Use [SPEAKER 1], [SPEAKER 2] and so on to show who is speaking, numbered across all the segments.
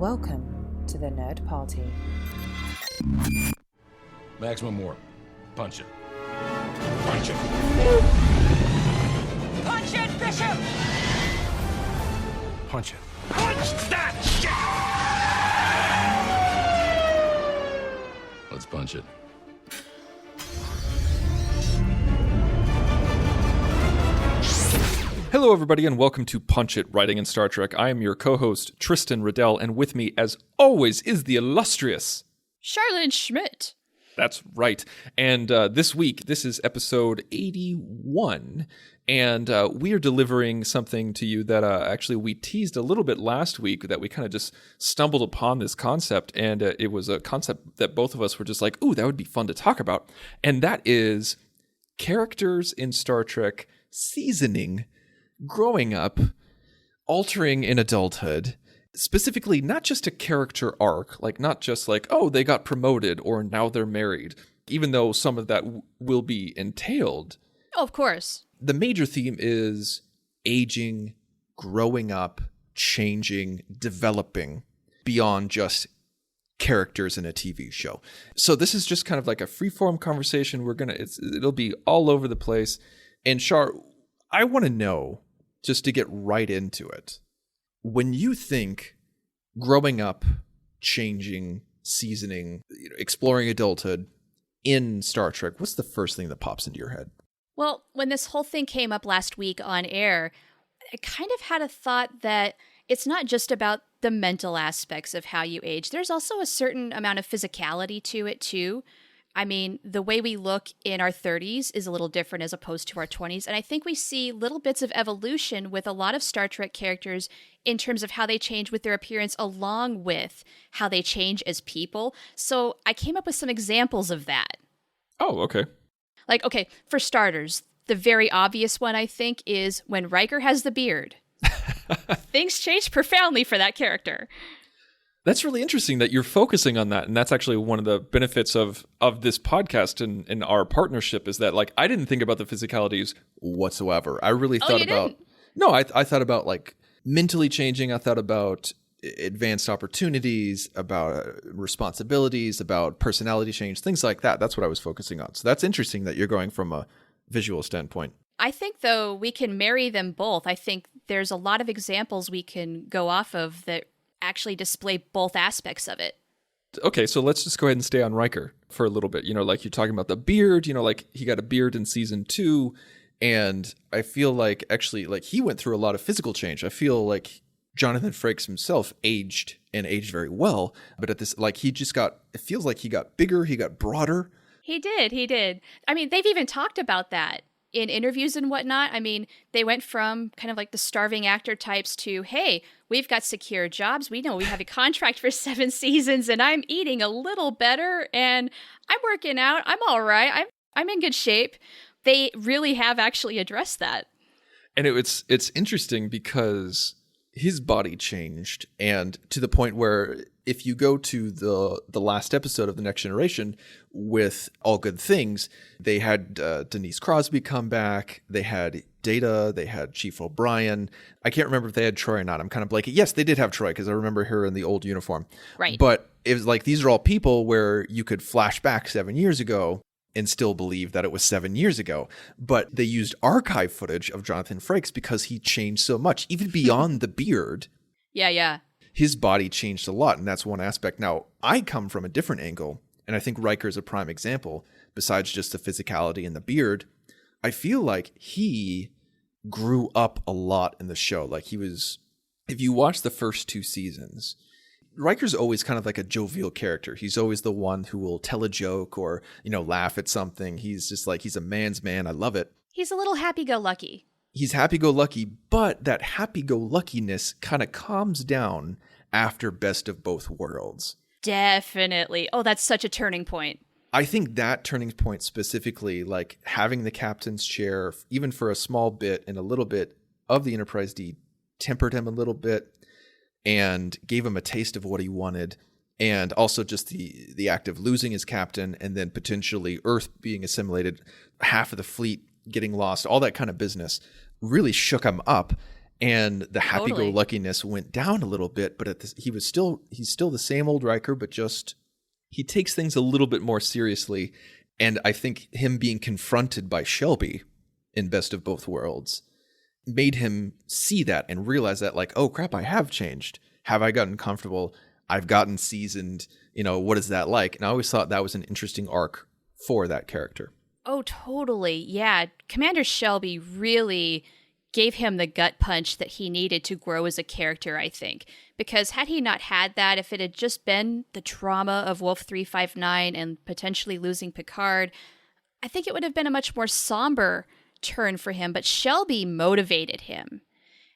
[SPEAKER 1] Welcome to the Nerd Party.
[SPEAKER 2] Maximum warp. Punch it. Punch it.
[SPEAKER 3] Punch it, Bishop!
[SPEAKER 2] Punch it.
[SPEAKER 3] Punch that shit!
[SPEAKER 2] Let's punch it.
[SPEAKER 4] Hello, everybody, and welcome to Punch It, Writing in Star Trek. I am your co-host, Tristan Riddell, and with me, as always, is the illustrious
[SPEAKER 5] Charlotte Schmidt.
[SPEAKER 4] That's right. And this week, this is episode 81, and we are delivering something to you that actually we teased a little bit last week, that we kind of just stumbled upon this concept, and it was a concept that both of us were just like, ooh, that would be fun to talk about. And that is characters in Star Trek seasoning, growing up, altering in adulthood, specifically not just a character arc, like not just like, oh, they got promoted or now they're married, even though some of that will be entailed.
[SPEAKER 5] Oh, of course.
[SPEAKER 4] The major theme is aging, growing up, changing, developing beyond just characters in a TV show. So this is just kind of like a free-form conversation. It'll be all over the place. And Char, I want to know, just to get right into it, when you think growing up, changing, seasoning, exploring adulthood in Star Trek, what's the first thing that pops into your head?
[SPEAKER 5] Well, when this whole thing came up last week on air, I kind of had a thought that it's not just about the mental aspects of how you age. There's also a certain amount of physicality to it, too. I mean, the way we look in our 30s is a little different as opposed to our 20s. And I think we see little bits of evolution with a lot of Star Trek characters in terms of how they change with their appearance along with how they change as people. So I came up with some examples of that.
[SPEAKER 4] Oh, okay.
[SPEAKER 5] Like, okay, for starters, the very obvious one, I think, is when Riker has the beard. Things change profoundly for that character.
[SPEAKER 4] That's really interesting that you're focusing on that. And that's actually one of the benefits of this podcast and our partnership, is that, like, I didn't think about the physicalities whatsoever. I really thought about, I thought about like mentally changing. I thought about advanced opportunities, about responsibilities, about personality change, things like that. That's what I was focusing on. So that's interesting that you're going from a visual standpoint.
[SPEAKER 5] I think, though, we can marry them both. I think there's a lot of examples we can go off of that actually display both aspects of it.
[SPEAKER 4] Okay, so let's just go ahead and stay on Riker for a little bit. You know, like you're talking about the beard, you know, like he got a beard in season 2, and I feel like actually like he went through a lot of physical change. I feel like Jonathan Frakes himself aged very well, but at this, like, it feels like he got bigger, he got broader.
[SPEAKER 5] He did. I mean, they've even talked about that in interviews and whatnot. I mean, they went from kind of like the starving actor types to, hey, we've got secure jobs. We know we have a contract for 7 seasons, and I'm eating a little better, and I'm working out. I'm all right. I'm in good shape. They really have actually addressed that.
[SPEAKER 4] And it's interesting because his body changed, and to the point where if you go to the last episode of The Next Generation with All Good Things, they had Denise Crosby come back, they had Data, they had Chief O'Brien. I can't remember if they had Troy or not. I'm kind of blanking. Yes, they did have Troy, because I remember her in the old uniform.
[SPEAKER 5] Right.
[SPEAKER 4] But it was like, these are all people where you could flash back 7 years ago and still believe that it was 7 years ago. But they used archive footage of Jonathan Frakes because he changed so much, even beyond the beard.
[SPEAKER 5] Yeah.
[SPEAKER 4] His body changed a lot, and that's one aspect. Now, I come from a different angle, and I think Riker is a prime example. Besides just the physicality and the beard, I feel like he grew up a lot in the show. Like, he was, if you watch the first 2 seasons, Riker's always kind of like a jovial character. He's always the one who will tell a joke or, you know, laugh at something. He's just like, he's a man's man. I love it.
[SPEAKER 5] He's a little happy-go-lucky.
[SPEAKER 4] He's happy-go-lucky, but that happy-go-luckiness kind of calms down after Best of Both Worlds.
[SPEAKER 5] Definitely. Oh, that's such a turning point.
[SPEAKER 4] I think that turning point specifically, like having the captain's chair, even for a small bit and a little bit of the Enterprise D, tempered him a little bit and gave him a taste of what he wanted. And also just the act of losing his captain and then potentially Earth being assimilated, half of the fleet getting lost, all that kind of business really shook him up. and the happy-go-luckiness went down a little bit, but he's still the same old Riker, but just he takes things a little bit more seriously. And I think him being confronted by Shelby in Best of Both Worlds made him see that and realize that, like, oh crap, I have changed. Have I gotten comfortable? I've gotten seasoned. What is that like? And I always thought that was an interesting arc for that character.
[SPEAKER 5] Oh, totally. Yeah. Commander Shelby really gave him the gut punch that he needed to grow as a character, I think. Because had he not had that, if it had just been the trauma of Wolf 359 and potentially losing Picard, I think it would have been a much more somber turn for him. But Shelby motivated him.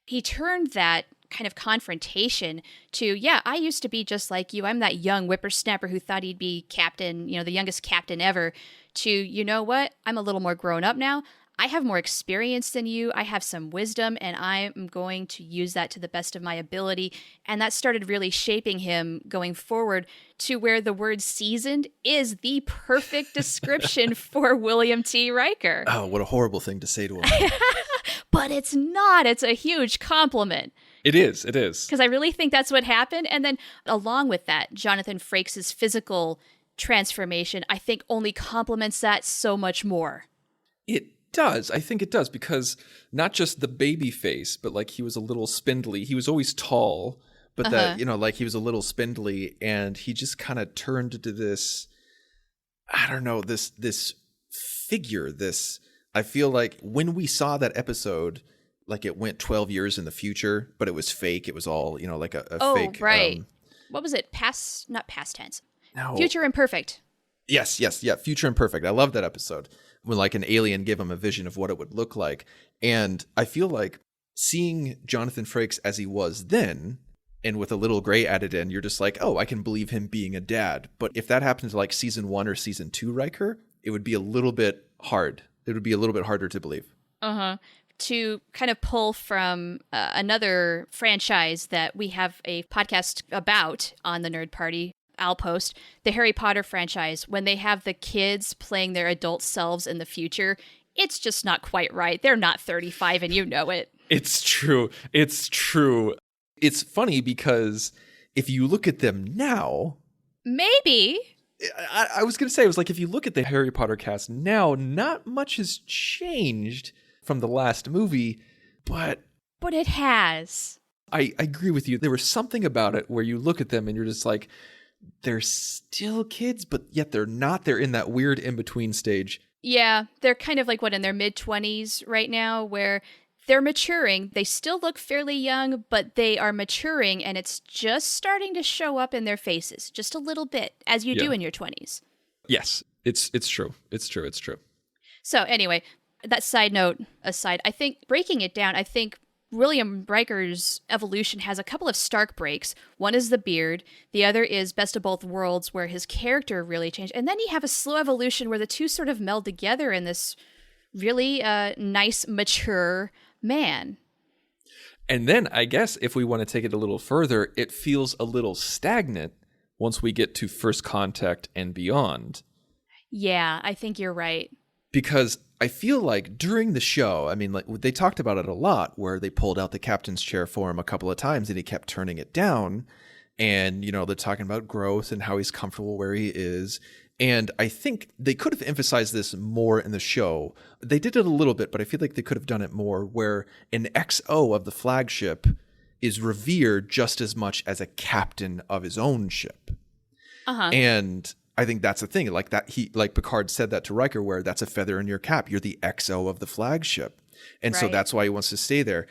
[SPEAKER 5] He turned that kind of confrontation to, yeah, I used to be just like you. I'm that young whippersnapper who thought he'd be captain, the youngest captain ever, to, you know what? I'm a little more grown up now. I have more experience than you. I have some wisdom, and I'm going to use that to the best of my ability. And that started really shaping him going forward to where the word seasoned is the perfect description for William T. Riker.
[SPEAKER 4] Oh, what a horrible thing to say to him.
[SPEAKER 5] But it's not. It's a huge compliment.
[SPEAKER 4] It is. It is.
[SPEAKER 5] Because I really think that's what happened. And then along with that, Jonathan Frakes' physical transformation, I think, only complements that so much more.
[SPEAKER 4] It does. I think it does, because not just the baby face, but like he was a little spindly. He was always tall, but that, like he was a little spindly, and he just kind of turned into this, I don't know, this figure, I feel like when we saw that episode, like it went 12 years in the future, but it was fake. It was all, like a fake.
[SPEAKER 5] Oh, right. What was it? Not past tense. No. Future Imperfect.
[SPEAKER 4] Yes. Yeah. Future Imperfect. I love that episode when like an alien gave him a vision of what it would look like. And I feel like seeing Jonathan Frakes as he was then, and with a little gray added in, you're just like, oh, I can believe him being a dad. But if that happened to like season 1 or season 2 Riker, it would be a little bit hard. It would be a little bit harder to believe.
[SPEAKER 5] To kind of pull from another franchise that we have a podcast about on the Nerd Party, I'll post, the Harry Potter franchise, when they have the kids playing their adult selves in the future, it's just not quite right. They're not 35 and you know it.
[SPEAKER 4] It's true. It's funny because if you look at them now...
[SPEAKER 5] Maybe...
[SPEAKER 4] I was going to say, it was like, if you look at the Harry Potter cast now, not much has changed from the last movie, but
[SPEAKER 5] it has.
[SPEAKER 4] I agree with you. There was something about it where you look at them and you're just like, they're still kids, but yet they're not. They're in that weird in-between stage.
[SPEAKER 5] Yeah, they're kind of like, in their mid-20s right now, where they're maturing. They still look fairly young, but they are maturing, and it's just starting to show up in their faces, just a little bit, as you do in your 20s.
[SPEAKER 4] Yes, it's true. It's true.
[SPEAKER 5] So anyway, that side note aside, I think breaking it down, I think William Riker's evolution has a couple of stark breaks. One is the beard. The other is Best of Both Worlds, where his character really changed. And then you have a slow evolution where the two sort of meld together in this really nice, mature man.
[SPEAKER 4] And then I guess if we want to take it a little further, it feels a little stagnant once we get to First Contact and beyond.
[SPEAKER 5] Yeah, I think you're right.
[SPEAKER 4] Because I feel like during the show, I mean, like they talked about it a lot, where they pulled out the captain's chair for him a couple of times and he kept turning it down. And, they're talking about growth and how he's comfortable where he is. And I think they could have emphasized this more in the show. They did it a little bit, but I feel like they could have done it more, where an XO of the flagship is revered just as much as a captain of his own ship. And I think that's the thing. Like that, Picard said that to Riker, where that's a feather in your cap. You're the XO of the flagship. And so that's why he wants to stay there.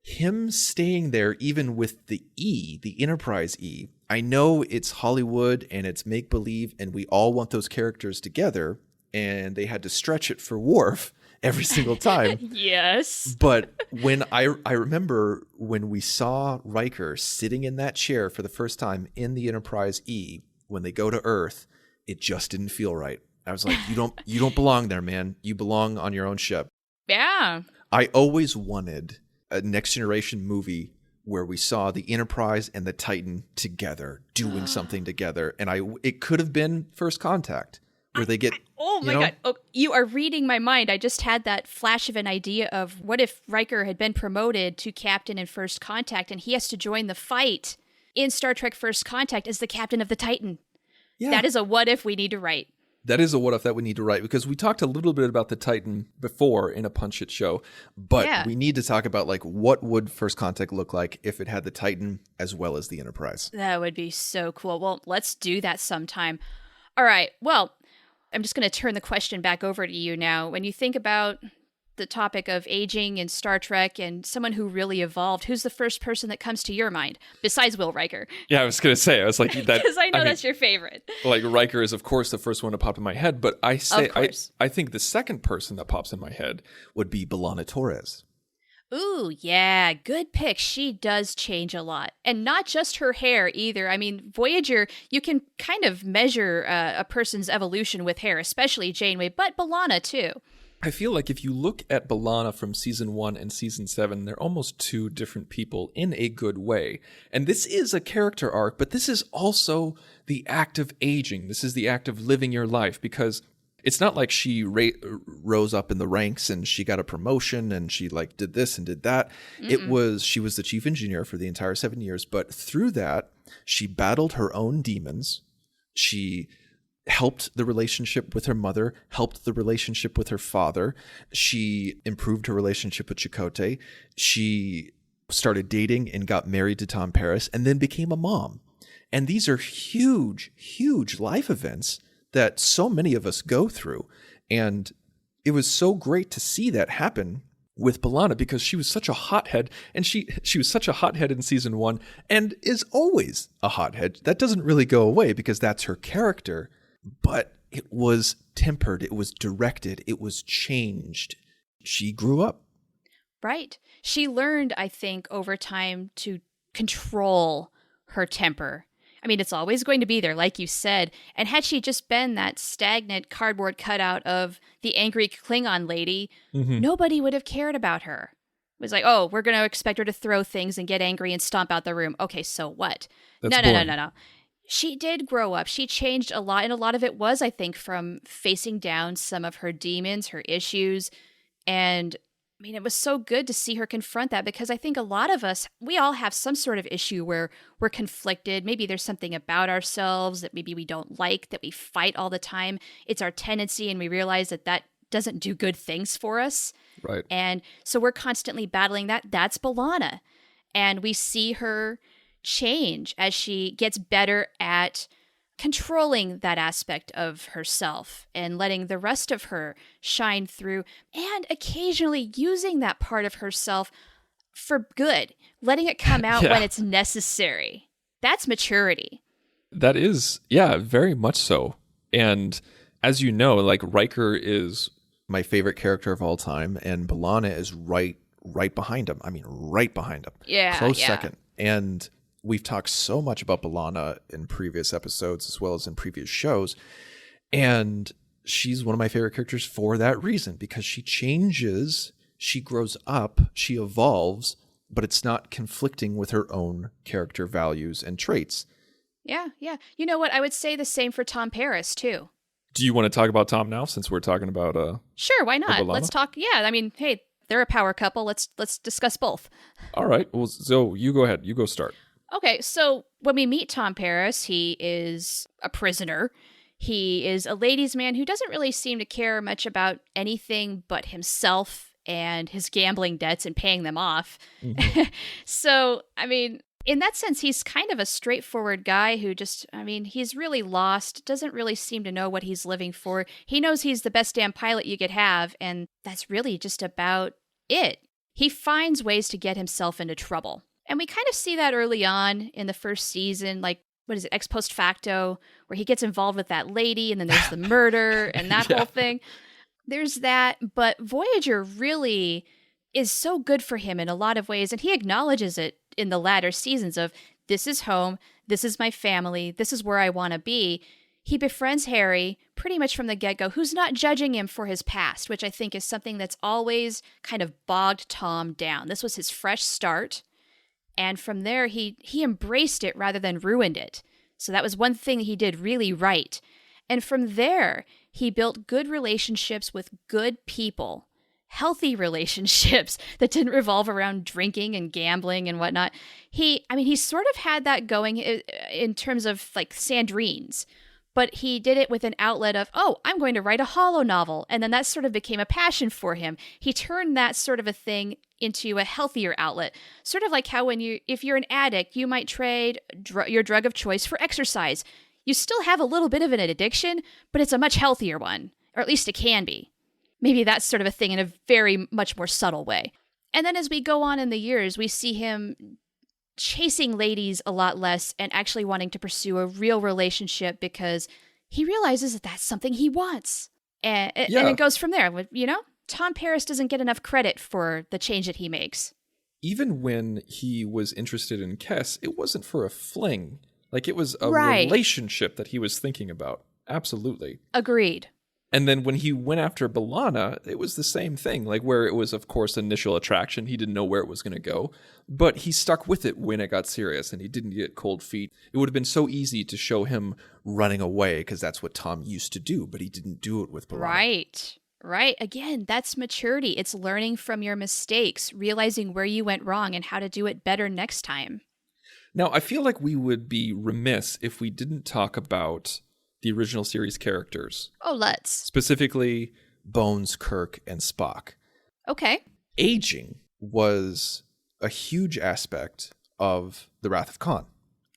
[SPEAKER 4] Him staying there, even with the E, the Enterprise E, I know it's Hollywood and it's make-believe and we all want those characters together, and they had to stretch it for Worf every single time.
[SPEAKER 5] Yes.
[SPEAKER 4] But when I remember when we saw Riker sitting in that chair for the first time in the Enterprise E, when they go to Earth, it just didn't feel right. I was like, you don't belong there, man. You belong on your own ship.
[SPEAKER 5] Yeah.
[SPEAKER 4] I always wanted a Next Generation movie where we saw the Enterprise and the Titan together doing something together. And it could have been First Contact,
[SPEAKER 6] where they get.
[SPEAKER 5] Oh my God. Oh, you are reading my mind. I just had that flash of an idea of what if Riker had been promoted to captain in First Contact and he has to join the fight in Star Trek First Contact as the captain of the Titan.
[SPEAKER 6] Yeah.
[SPEAKER 5] That is a what if we need to write.
[SPEAKER 4] That is a what if that we need to write, because we talked a little bit about the Titan before in a Punch It show, but we need to talk about like what would First Contact look like if it had the Titan as well as the Enterprise.
[SPEAKER 5] That would be so cool. Well, let's do that sometime. All right. Well, I'm just going to turn the question back over to you now. When you think about the topic of aging in Star Trek and someone who really evolved, who's the first person that comes to your mind besides Will Riker?
[SPEAKER 4] Yeah, I was going to say, I was like that
[SPEAKER 5] because I know that's your favorite.
[SPEAKER 4] Like Riker is of course the first one to pop in my head, but I think the second person that pops in my head
[SPEAKER 6] would be B'Elanna Torres.
[SPEAKER 5] Ooh, yeah, good pick. She does change a lot. And not just her hair either. I mean, Voyager, you can kind of measure a person's evolution with hair, especially Janeway, but B'Elanna too.
[SPEAKER 4] I feel like if you look at B'Elanna from season 1 and season 7, they're almost two different people in a good way. And this is a character arc, but this is also the act of aging. This is the act of living your life, because it's not like she rose up in the ranks and she got a promotion and she like did this and did that. She was the chief engineer for the entire 7 years, but through that, she battled her own demons. She helped the relationship with her mother, helped the relationship with her father. She improved her relationship with Chakotay. She started dating and got married to Tom Paris and then became a mom. And these are huge, huge life events that so many of us go through. And it was so great to see that happen with B'Elanna, because she was such a hothead, and she was such a hothead in season 1 and is always a hothead. That doesn't really go away because that's her character, but it was tempered, it was directed, it was changed. She grew up.
[SPEAKER 5] Right. She learned, I think, over time to control her temper. I mean, it's always going to be there, like you said. And had she just been that stagnant cardboard cutout of the angry Klingon lady, nobody would have cared about her. It was like, oh, we're going to expect her to throw things and get angry and stomp out the room. Okay, so what? No. She did grow up. She changed a lot. And a lot of it was, I think, from facing down some of her demons, her issues. And I mean, it was so good to see her confront that, because I think a lot of us, we all have some sort of issue where we're conflicted. Maybe there's something about ourselves that maybe we don't like, that we fight all the time. It's our tendency, and we realize that that doesn't do good things for us.
[SPEAKER 4] Right.
[SPEAKER 5] And so we're constantly battling that. That's B'Elanna. And we see her change as she gets better at controlling that aspect of herself and letting the rest of her shine through, and occasionally using that part of herself for good, letting it come out when it's necessary. That's maturity.
[SPEAKER 4] That is, very much so. And as you know, like, Riker is
[SPEAKER 6] my favorite character of all time, and B'Elanna is right behind him. I mean, right behind him.
[SPEAKER 5] Yeah.
[SPEAKER 6] Close second. And we've talked so much about B'Elanna in previous episodes as well as in previous shows. And she's one of my favorite characters for that reason, because she changes, she grows up, she evolves, but it's not conflicting with her own character values and traits.
[SPEAKER 5] Yeah. You know what? I would say the same for Tom Paris, too.
[SPEAKER 4] Do you want to talk about Tom now, since we're talking about
[SPEAKER 5] Sure, why not?
[SPEAKER 4] B'Elanna?
[SPEAKER 5] Let's talk. Yeah, I mean, hey, they're a power couple. Let's discuss both.
[SPEAKER 4] All right. Well, so you go ahead. You go start.
[SPEAKER 5] Okay, so when we meet Tom Paris, he is a prisoner. He is a ladies' man who doesn't really seem to care much about anything but himself and his gambling debts and paying them off. So, I mean, in that sense, he's kind of a straightforward guy who he's really lost, doesn't really seem to know what he's living for. He knows he's the best damn pilot you could have, and that's really just about it. He finds ways to get himself into trouble. And we kind of see that early on in the first season, like, what is it, ex post facto, where he gets involved with that lady, and then there's the murder and that whole thing. There's that, but Voyager really is so good for him in a lot of ways, and he acknowledges it in the latter seasons of, this is home, this is my family, this is where I want to be. He befriends Harry pretty much from the get-go, who's not judging him for his past, which I think is something that's always kind of bogged Tom down. This was his fresh start. And from there, he embraced it rather than ruined it. So that was one thing he did really right. And from there, He built good relationships with good people, healthy relationships that didn't revolve around drinking and gambling and whatnot. He sort of had that going in terms of like Sandrine's, but he did it with an outlet of, oh, I'm going to write a holo novel. And then that sort of became a passion for him. He turned that sort of a thing into a healthier outlet. Sort of like how if you're an addict, you might trade your drug of choice for exercise. You still have a little bit of an addiction, but it's a much healthier one, or at least it can be. Maybe that's sort of a thing in a very much more subtle way. And then as we go on in the years, we see him chasing ladies a lot less and actually wanting to pursue a real relationship because he realizes that that's something he wants. And it goes from there. You know, Tom Paris doesn't get enough credit for the change that he makes.
[SPEAKER 4] Even when he was interested in Kes, it wasn't for a fling. Like, it was a relationship that he was thinking about. Absolutely.
[SPEAKER 5] Agreed.
[SPEAKER 4] And then when he went after B'Elanna, it was the same thing, like where it was, of course, initial attraction. He didn't know where it was going to go, but he stuck with it when it got serious and he didn't get cold feet. It would have been so easy to show him running away because that's what Tom used to do, but he didn't do it with B'Elanna. Right. Again, that's maturity. It's learning from your mistakes, realizing where you went wrong and how to do it better next time. Now, I feel like we would be remiss if we didn't talk about the original series characters.
[SPEAKER 5] Oh, let's.
[SPEAKER 6] Specifically, Bones, Kirk, and Spock.
[SPEAKER 5] Okay.
[SPEAKER 6] Aging was a huge aspect of The Wrath of Khan.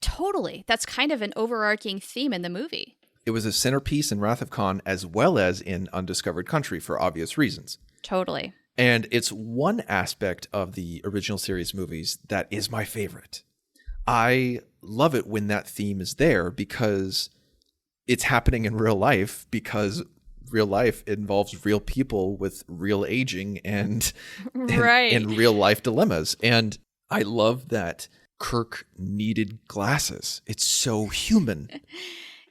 [SPEAKER 5] Totally. That's kind of an overarching theme in the movie.
[SPEAKER 6] It was a centerpiece in Wrath of Khan as well as in Undiscovered Country for obvious reasons.
[SPEAKER 5] Totally.
[SPEAKER 6] And it's one aspect of the original series movies that is my favorite. I love it when that theme is there because it's happening in real life, because real life involves real people with real aging and real life dilemmas. And I love that Kirk needed glasses. It's so human.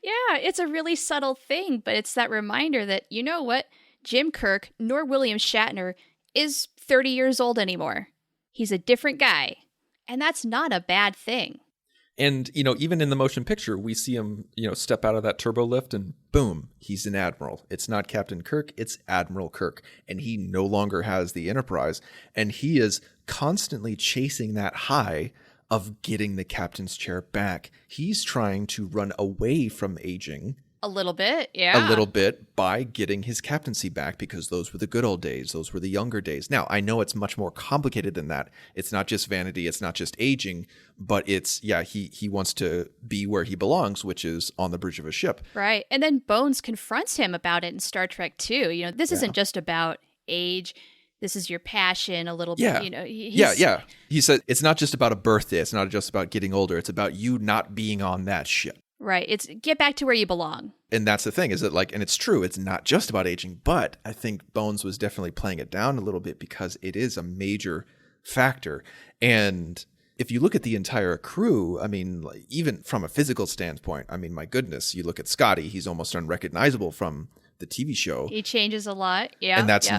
[SPEAKER 5] Yeah, it's a really subtle thing, but it's that reminder that, you know what, Jim Kirk nor William Shatner is 30 years old anymore. He's a different guy. And that's not a bad thing.
[SPEAKER 4] And, you know, even in the motion picture, we see him, you know, step out of that turbo lift and boom, he's an admiral. It's not Captain Kirk, it's Admiral Kirk. And he no longer has the Enterprise. And he is constantly chasing that high of getting the captain's chair back. He's trying to run away from aging.
[SPEAKER 5] A little bit, yeah.
[SPEAKER 6] A little bit by getting his captaincy back because those were the good old days. Those were the younger days. Now, I know it's much more complicated than that. It's not just vanity. It's not just aging, but it's, he wants to be where he belongs, which is on the bridge of a ship.
[SPEAKER 5] Right. And then Bones confronts him about it in Star Trek too. You know, this isn't just about age. This is your passion a little bit, you know.
[SPEAKER 6] He said, it's not just about a birthday. It's not just about getting older. It's about you not being on that ship.
[SPEAKER 5] Right. It's get back to where you belong.
[SPEAKER 6] And that's the thing, is that and it's true, it's not just about aging, but I think Bones was definitely playing it down a little bit because it is a major factor. And if you look at the entire crew, I mean, even from a physical standpoint, I mean, my goodness, you look at Scotty, he's almost unrecognizable from the TV show.
[SPEAKER 5] He changes a lot. Yeah.
[SPEAKER 6] And that's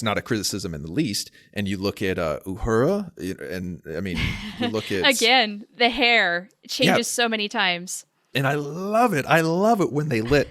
[SPEAKER 6] not a criticism in the least. And you look at Uhura, and I mean, you look at
[SPEAKER 5] again, the hair changes so many times.
[SPEAKER 6] And I love it. I love it when they let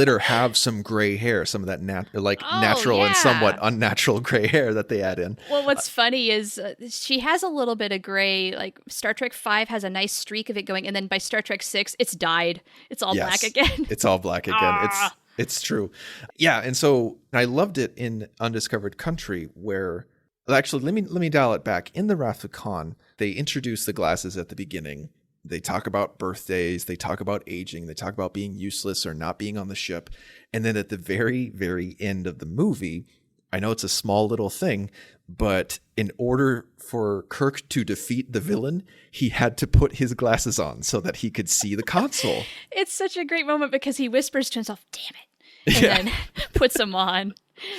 [SPEAKER 6] her have some gray hair, some of that natural and somewhat unnatural gray hair that they add in.
[SPEAKER 5] Well, what's funny is she has a little bit of gray. Like Star Trek 5 has a nice streak of it going, and then by Star Trek 6, it's dyed. It's all black again.
[SPEAKER 6] It's all black again. It's true. Yeah, and so I loved it in Undiscovered Country where actually let me dial it back. In The Wrath of Khan, they introduce the glasses at the beginning. They talk about birthdays, they talk about aging, they talk about being useless or not being on the ship. And then at the very, very end of the movie, I know it's a small little thing, but in order for Kirk to defeat the villain, he had to put his glasses on so that he could see the console.
[SPEAKER 5] It's such a great moment because he whispers to himself, damn it, and then puts them on.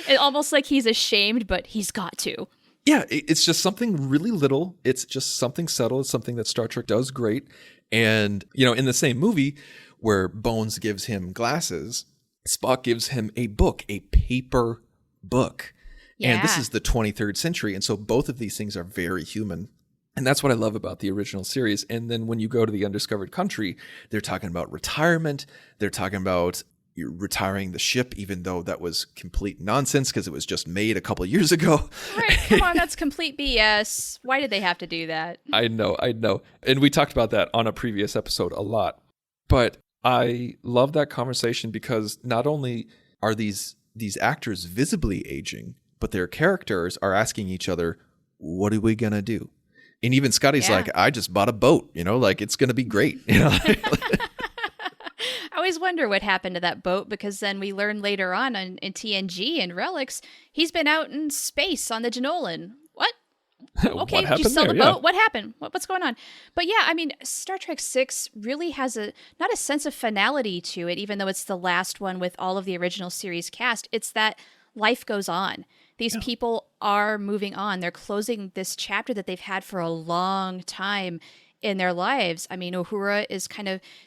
[SPEAKER 5] And almost like he's ashamed, but he's got to.
[SPEAKER 6] Yeah, it's just something really little. It's just something subtle. It's something that Star Trek does great. And, you know, in the same movie where Bones gives him glasses, Spock gives him a book, a paper book. Yeah. And this is the 23rd century. And so both of these things are very human. And that's what I love about the original series. And then when you go to the Undiscovered Country, they're talking about retirement. They're talking about retiring the ship, even though that was complete nonsense because it was just made a couple of years ago.
[SPEAKER 5] Right, come on, that's complete BS. Why did they have to do that?
[SPEAKER 4] I know. And we talked about that on a previous episode a lot. But I love that conversation because not only are these actors visibly aging, but their characters are asking each other, what are we going to do? And even Scotty's like, I just bought a boat, like it's going to be great.
[SPEAKER 5] I always wonder what happened to that boat because then we learn later on in TNG and Relics, he's been out in space on the Janolan. What? Okay, did you sell the boat? What happened? What's going on? But yeah, I mean, Star Trek VI really has not a sense of finality to it, even though it's the last one with all of the original series cast. It's that life goes on. These people are moving on. They're closing this chapter that they've had for a long time in their lives. I mean, Uhura is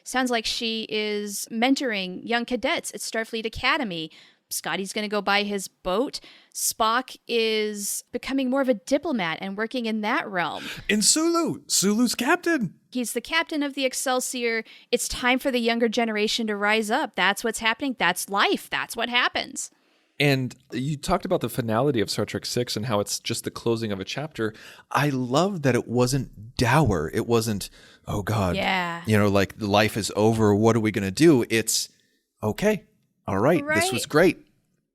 [SPEAKER 5] sounds like she is mentoring young cadets at Starfleet Academy. Scotty's going to go buy his boat. Spock is becoming more of a diplomat and working in that realm.
[SPEAKER 6] And Sulu's captain.
[SPEAKER 5] He's the captain of the Excelsior. It's time for the younger generation to rise up. That's what's happening. That's life. That's what happens.
[SPEAKER 4] And you talked about the finality of Star Trek VI and how it's just the closing of a chapter.
[SPEAKER 6] I love that it wasn't dour. It wasn't, oh God, like life is over. What are we going to do? It's okay. All right. This was great.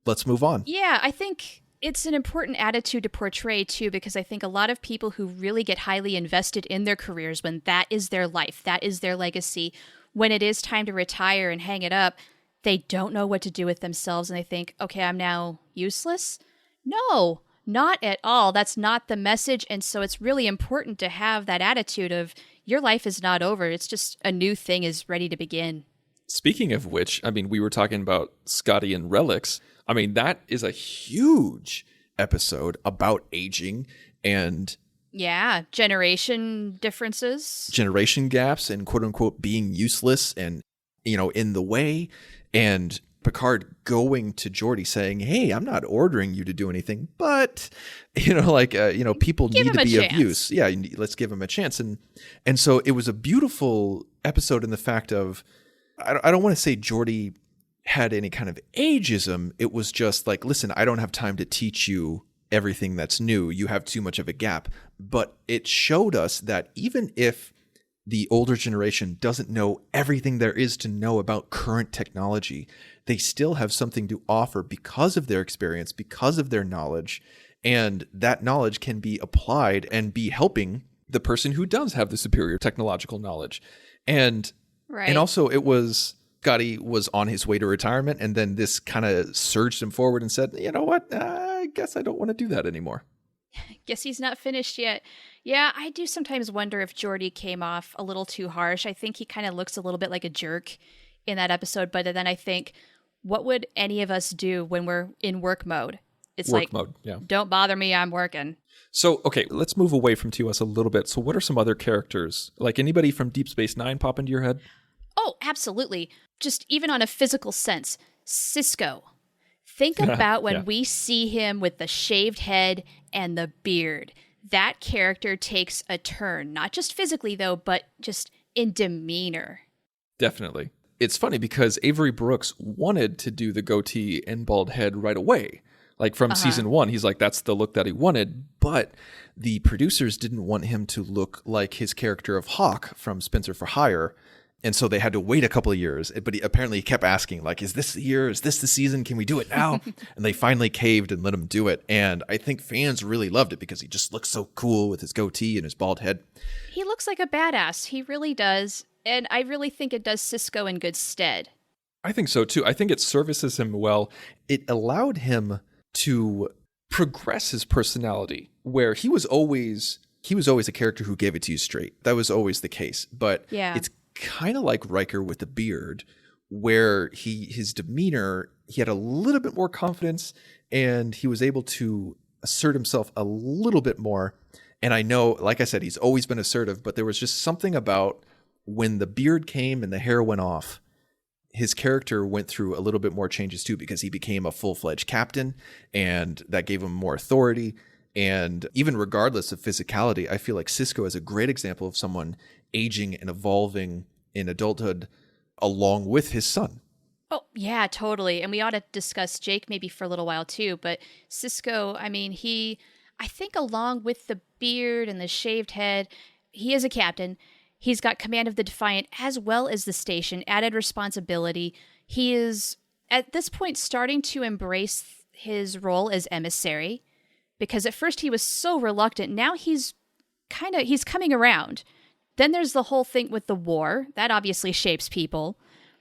[SPEAKER 6] Let's move on.
[SPEAKER 5] Yeah, I think it's an important attitude to portray too, because I think a lot of people who really get highly invested in their careers when that is their life, that is their legacy, when it is time to retire and hang it up, they don't know what to do with themselves and they think, okay, I'm now useless. No, not at all. That's not the message. And so it's really important to have that attitude of your life is not over. It's just a new thing is ready to begin.
[SPEAKER 4] Speaking of which, I mean, we were talking about Scotty and Relics. I mean, that is a huge episode about aging and
[SPEAKER 5] generation differences.
[SPEAKER 6] Generation gaps and quote unquote being useless and, in the way. And Picard going to Geordi saying, hey, I'm not ordering you to do anything, but, people need to be of use. Yeah, let's give him a chance. And so it was a beautiful episode in the fact of, I don't want to say Geordi had any kind of ageism. It was just like, listen, I don't have time to teach you everything that's new. You have too much of a gap. But it showed us that even if the older generation doesn't know everything there is to know about current technology, they still have something to offer because of their experience, because of their knowledge, and that knowledge can be applied and be helping
[SPEAKER 4] the person who does have the superior technological knowledge. And
[SPEAKER 5] right.
[SPEAKER 4] Also Scotty was on his way to retirement, and then this kind of surged him forward and said, you know what, I guess I don't want to do that anymore.
[SPEAKER 5] Guess he's not finished yet. Yeah, I do sometimes wonder if Geordi came off a little too harsh. I think he kind of looks a little bit like a jerk in that episode, but then I think, what would any of us do when we're in work mode? It's
[SPEAKER 4] work mode, yeah.
[SPEAKER 5] Don't bother me, I'm working.
[SPEAKER 4] So, okay, let's move away from TOS a little bit. So what are some other characters? Like anybody from Deep Space Nine pop into your head?
[SPEAKER 5] Oh, absolutely. Just even on a physical sense, Sisko. Think about when we see him with the shaved head and the beard. That character takes a turn, not just physically though, but just in demeanor.
[SPEAKER 4] Definitely. It's funny because Avery Brooks wanted to do the goatee and bald head right away. Like from season 1, he's like, that's the look that he wanted. But the producers didn't want him to look like his character of Hawk from Spencer for Hire. And so they had to wait a couple of years. But he kept asking, like, is this the year? Is this the season? Can we do it now? And they finally caved and let him do it. And I think fans really loved it because he just looks so cool with his goatee and his bald head.
[SPEAKER 5] He looks like a badass. He really does. And I really think it does Sisko in good stead.
[SPEAKER 4] I think so, too. I think it services him well. It allowed him to progress his personality, where he was always a character who gave it to you straight. That was always the case. But it's kind of like Riker with the beard, where his demeanor, he had a little bit more confidence and he was able to assert himself a little bit more. And I know, like I said, he's always been assertive, but there was just something about when the beard came and the hair went off, his character went through a little bit more changes too, because he became a full-fledged captain and that gave him more authority. And even regardless of physicality, I feel like Sisko is a great example of someone aging and evolving in adulthood along with his son.
[SPEAKER 5] Oh, yeah, totally. And we ought to discuss Jake maybe for a little while too. But Sisko, I mean, I think along with the beard and the shaved head, he is a captain. He's got command of the Defiant as well as the station, added responsibility. He is, at this point, starting to embrace his role as emissary, because at first he was so reluctant. Now he's coming around. Then there's the whole thing with the war. That obviously shapes people.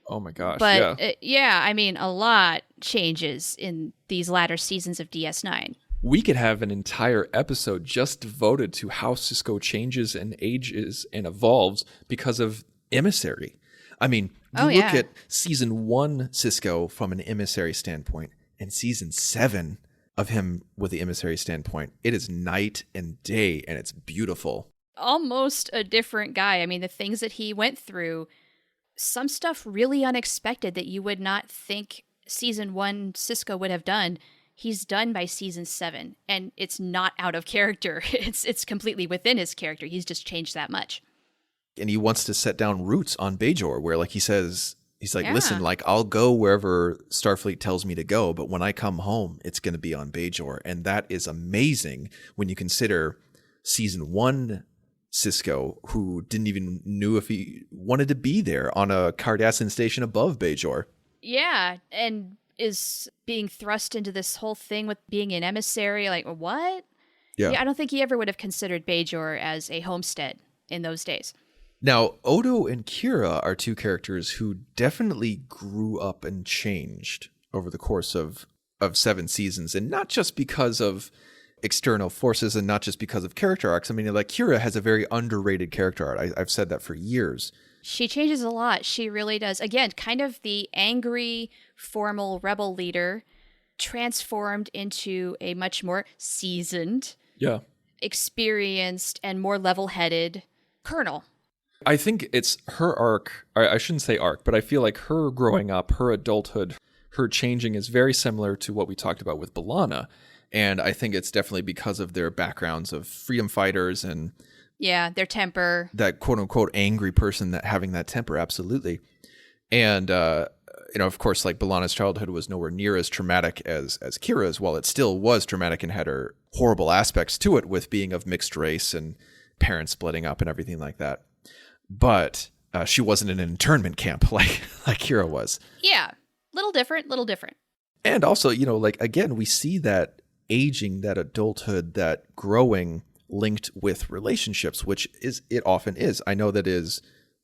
[SPEAKER 4] Oh my gosh,
[SPEAKER 5] But yeah, I mean, a lot changes in these latter seasons of DS9.
[SPEAKER 4] We could have an entire episode just devoted to how Sisko changes and ages and evolves because of Emissary. I mean, you look at season 1 Sisko from an Emissary standpoint and season 7 of him with the Emissary standpoint. It is night and day, and it's beautiful.
[SPEAKER 5] Almost a different guy. I mean, the things that he went through, some stuff really unexpected that you would not think season 1 Sisko would have done. He's done by season 7, and it's not out of character. It's completely within his character. He's just changed that much.
[SPEAKER 6] And he wants to set down roots on Bajor, where like he says, he's like, listen, like I'll go wherever Starfleet tells me to go, but when I come home, it's going to be on Bajor. And that is amazing when you consider season 1 Sisko, who didn't even knew if he wanted to be there on a Cardassian station above Bajor.
[SPEAKER 5] Yeah, and is being thrust into this whole thing with being an emissary. Like, what?
[SPEAKER 6] Yeah.
[SPEAKER 5] I don't think he ever would have considered Bajor as a homestead in those days.
[SPEAKER 6] Now, Odo and Kira are two characters who definitely grew up and changed over the course of 7 seasons, and not just because of external forces and not just because of character arcs. I mean, like Kira has a very underrated character arc. I've said that for years.
[SPEAKER 5] She changes a lot. She really does. Again, kind of the angry, formal rebel leader transformed into a much more seasoned, experienced, and more level-headed colonel.
[SPEAKER 4] I think it's her arc. I shouldn't say arc, but I feel like her growing up, her adulthood, her changing is very similar to what we talked about with B'Elanna. And I think it's definitely because of their backgrounds of freedom fighters and
[SPEAKER 5] their temper.
[SPEAKER 6] That quote unquote angry person that having that temper. Absolutely. And, of course, like B'Elanna's childhood was nowhere near as traumatic as Kira's, while it still was traumatic and had her horrible aspects to it with being of mixed race and parents splitting up and everything like that. But she wasn't in an internment camp like Kira was.
[SPEAKER 5] Yeah. Little different.
[SPEAKER 6] And also, again, we see that aging, that adulthood, that growing linked with relationships, which it often is. I know that is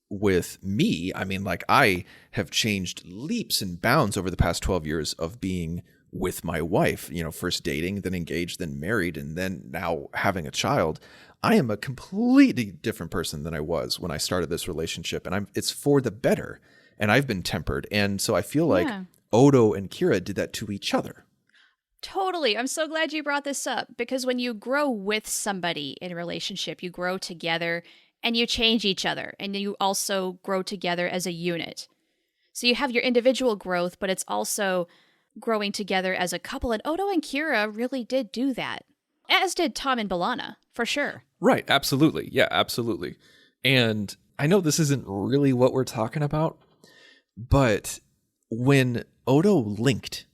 [SPEAKER 6] with me. I mean, like I have changed leaps and bounds over the past 12 years of being with my wife, first dating, then engaged, then married, and then now having a child. I am a completely different person than I was when I started this relationship, and it's for the better. And I've been tempered. And so I feel like Odo and Kira did that to each other.
[SPEAKER 5] Totally. I'm so glad you brought this up, because when you grow with somebody in a relationship, you grow together and you change each other, and you also grow together as a unit. So you have your individual growth, but it's also growing together as a couple. And Odo and Kira really did do that, as did Tom and B'Elanna, for sure.
[SPEAKER 4] Right. Absolutely. Yeah, absolutely. And I know this isn't really what we're talking about, but when Odo linked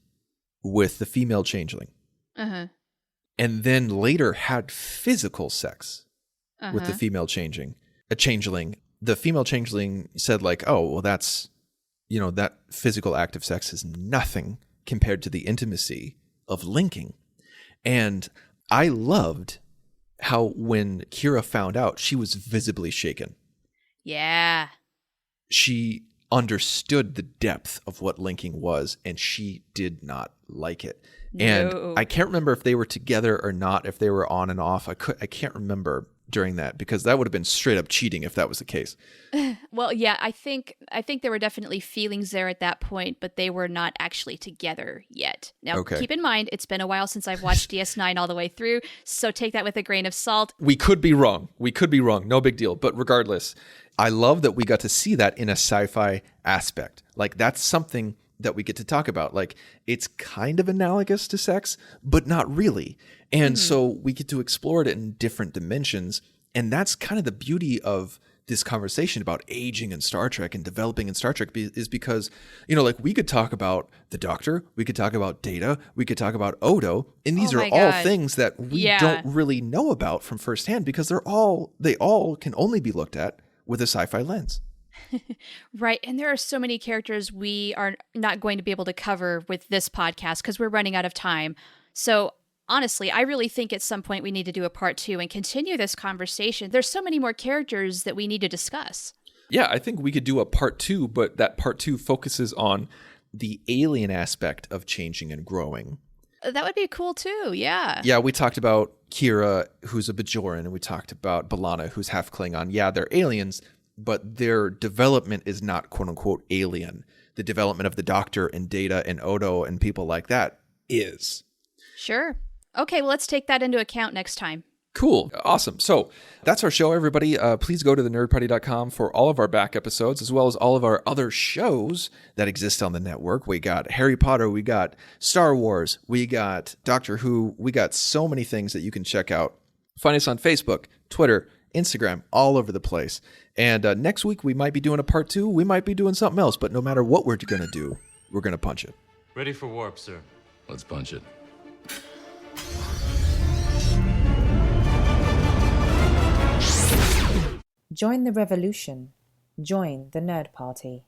[SPEAKER 4] with the female changeling, and then later had physical sex with the female changeling, the female changeling said like, oh, well, that's, that physical act of sex is nothing compared to the intimacy of linking. And I loved how when Kira found out, she was visibly shaken.
[SPEAKER 5] Yeah.
[SPEAKER 6] She understood the depth of what linking was, and she did not like it. No. And I can't remember if they were together or not, if they were on and off. I can't remember during that, because that would have been straight up cheating if that was the case.
[SPEAKER 5] Well, yeah, I think there were definitely feelings there at that point, but they were not actually together yet. Now, keep in mind, it's been a while since I've watched DS9 all the way through, so take that with a grain of salt.
[SPEAKER 4] We could be wrong. No big deal. But regardless,
[SPEAKER 6] I love that we got to see that in a sci-fi aspect. Like, that's something that we get to talk about. Like, it's kind of analogous to sex, but not really. And so we get to explore it in different dimensions. And that's kind of the beauty of this conversation about aging in Star Trek and developing in Star Trek is because, you know, like we could talk about the Doctor, we could talk about Data, we could talk about Odo, and these are all things that we don't really know about from firsthand because they all can only be looked at with a sci-fi lens.
[SPEAKER 5] Right. And there are so many characters we are not going to be able to cover with this podcast because we're running out of time. So honestly, I really think at some point we need to do a part 2 and continue this conversation. There's so many more characters that we need to discuss.
[SPEAKER 4] Yeah, I think we could do a part 2, but that part 2 focuses on the alien aspect of changing and growing.
[SPEAKER 5] That would be cool too, yeah.
[SPEAKER 6] Yeah, we talked about Kira, who's a Bajoran, and we talked about B'Elanna, who's half Klingon. Yeah, they're aliens, but their development is not quote-unquote alien. The development of the Doctor and Data and Odo and people like that is.
[SPEAKER 5] Sure. Okay, well, let's take that into account next time.
[SPEAKER 4] Cool. Awesome. So that's our show, everybody. Please go to thenerdparty.com for all of our back episodes, as well as all of our other shows that exist on the network. We got Harry Potter, we got Star Wars, we got Doctor Who, we got so many things that you can check out. Find us on Facebook, Twitter, Instagram, all over the place. And next week, we might be doing a part 2. We might be doing something else, but no matter what we're going to do, we're going to punch it.
[SPEAKER 2] Ready for warp, sir. Let's punch it.
[SPEAKER 1] Join the revolution. Join the Nerd Party.